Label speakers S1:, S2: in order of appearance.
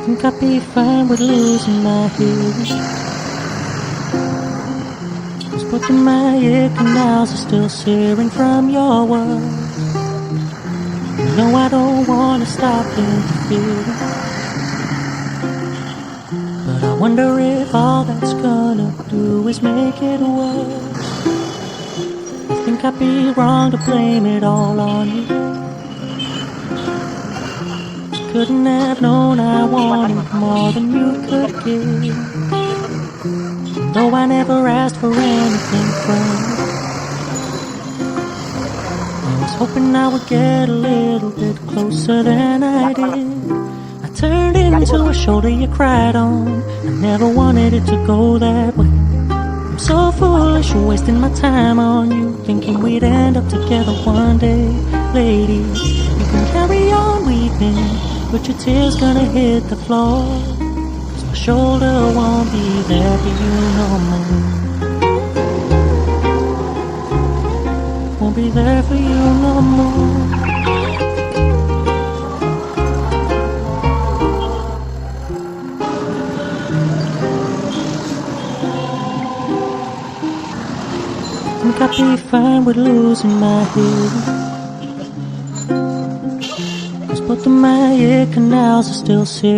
S1: think I'd be fine with losing my hearing. Cause both of my ear canals are still searing from your words. No, I don't wanna stop interfering, but I wonder if all that's gonna do is make it worse. I think I'd be wrong to blame it all on you. Couldn't have known I wanted more than you could give. Though I never asked for anything from you, I was hoping I would get a little bit closer than I did. I turned into a shoulder you cried on. I never wanted it to go that way. I'm so foolish, wasting my time on you, thinking we'd end up together one day. Lady, you can carry on weeping, but your tears gonna hit the floor. Cause my shoulder won't be there for you no more. Won't be there for you no more. I think I'd be fine with losing my hearing. Cause both of my ear canals are still seared.